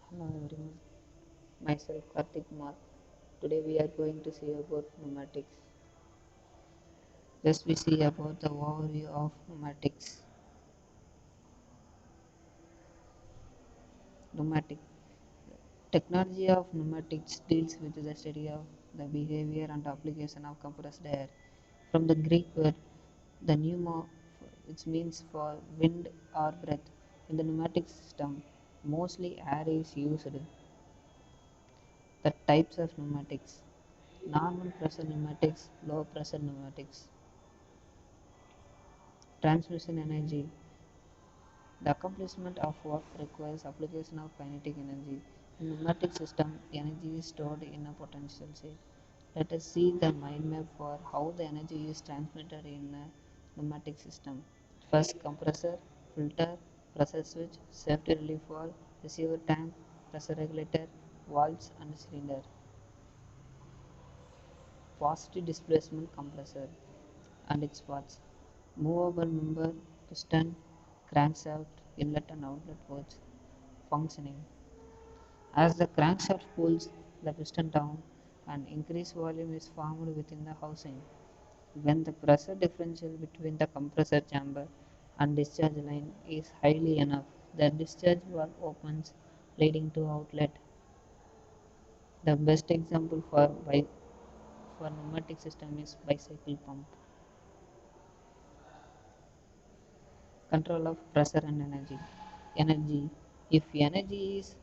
Hello everyone, myself Karthik Kumar. Today we are going to see about pneumatics. Just we see about the overview of pneumatics. Pneumatic technology of pneumatics deals with the study of the behavior and application of compressed air. From the Greek word the pneumo, which means for wind or breath. In the pneumatic system, mostly air is used. The types of pneumatics: normal pressure pneumatics, low pressure pneumatics. Transmission energy: the accomplishment of work requires application of kinetic energy. In pneumatic system, energy is stored in a potential state. Let us see the mind map for how the energy is transmitted in a pneumatic system. First, compressor, filter, pressure switch, safety relief valve, receiver tank, pressure regulator, valves and cylinder. Positive displacement compressor and its parts: movable member, piston, crankshaft, inlet and outlet ports. Functioning: as the crankshaft pulls the piston down, an increased volume is formed within the housing. When the pressure differential between the compressor chamber and discharge line is highly enough, the discharge valve opens, leading to outlet. The best example for pneumatic system is bicycle pump. Control of pressure and energy. Energy: if energy is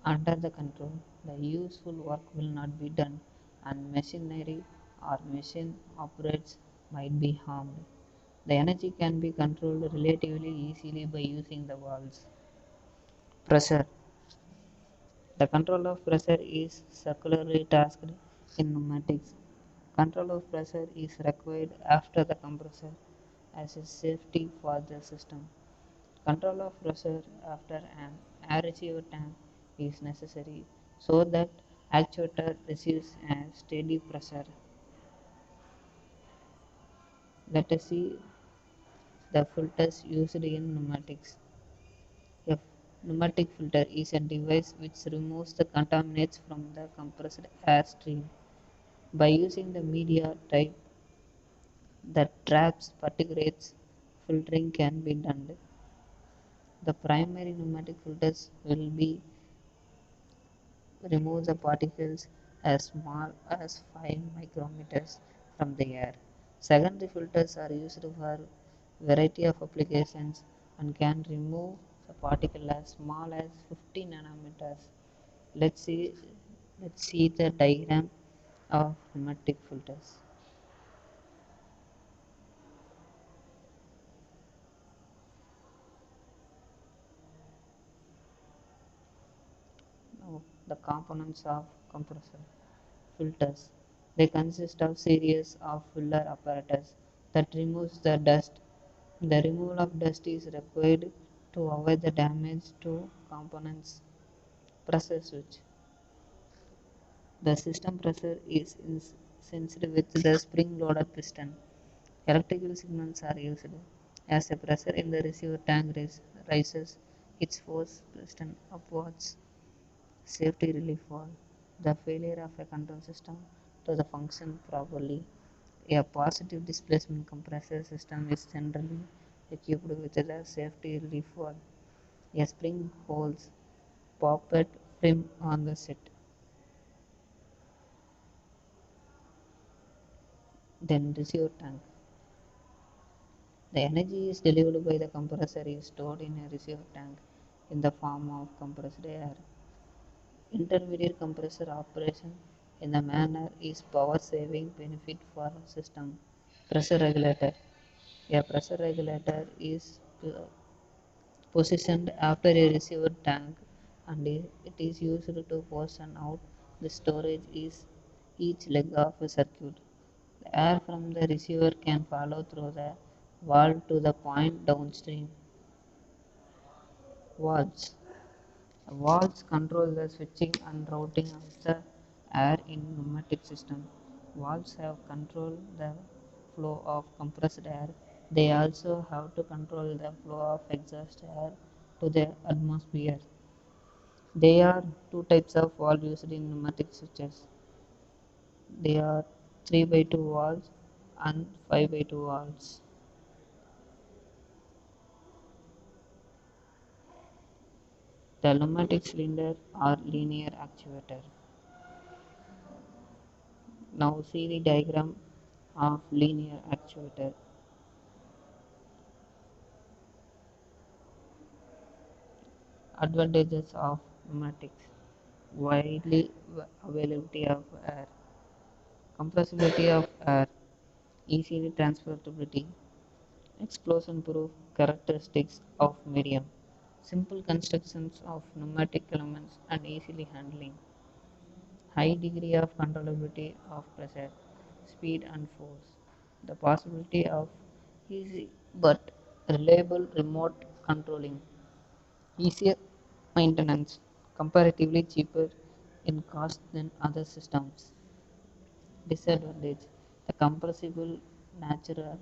under the control, the useful work will not be done and machinery or machine operates might be harmed. The energy can be controlled relatively easily by using the valves. Pressure: the control of pressure is circularly tasked in pneumatics. Control of pressure is required after the compressor as a safety for the system. Control of pressure after an air receiver tank is necessary so that actuator receives a steady pressure. Let us see the filters used in pneumatics. A pneumatic filter is a device which removes the contaminants from the compressed air stream. By using the media type that traps particulates, filtering can be done. The primary pneumatic filters will be remove the particles as small as 5 micrometers from the air. Secondary filters are used for variety of applications and can remove the particle as small as 50 nanometers. Let's see, let's see the diagram of pneumatic filters. Now, the components of compressor. Filters. They consist of series of filler apparatus that removes the dust. The removal of dust is required to avoid the damage to components. Pressure switch. The system pressure is sensed with the spring-loaded piston. Electrical signals are used. As the pressure in the receiver tank rises, its force piston upwards. Safety relief valve. The failure of a control system to the function properly. A positive displacement compressor system is generally equipped with a safety relief valve. A spring holds poppet prim on the set. Then receiver tank. The energy is delivered by the compressor is stored in a receiver tank in the form of compressed air. Intermediate compressor operation in the manner is power saving benefit for system. Pressure regulator. A pressure regulator is positioned after a receiver tank and it is used to portion out the storage is each leg of a circuit. The air from the receiver can follow through the valve to the point downstream. Valves. Valves control the switching and routing of the air in pneumatic system. Valves have control the flow of compressed air. They also have to control the flow of exhaust air to the atmosphere. There are two types of valve used in pneumatic switches. They are 3 by 2 valves and 5 by 2 valves. The pneumatic cylinder or linear actuator. Now see the diagram of linear actuator. Advantages of pneumatics: widely availability of air, compressibility of air, easily transportability, explosion proof characteristics of medium, simple constructions of pneumatic elements and easily handling, high degree of controllability of pressure, speed and force, the possibility of easy but reliable remote controlling, easier maintenance, comparatively cheaper in cost than other systems. Disadvantage: the compressible nature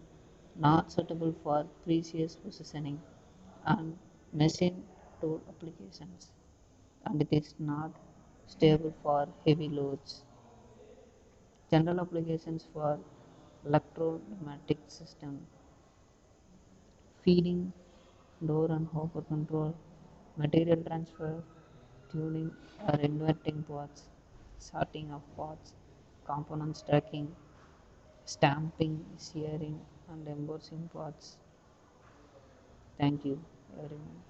not suitable for precious positioning and machine tool applications, and it is not stable for heavy loads. General applications for electro-pneumatic system: feeding, door and hopper control, material transfer, tuning or inverting parts, sorting of parts, components tracking, stamping, shearing and embossing parts. Thank you everyone.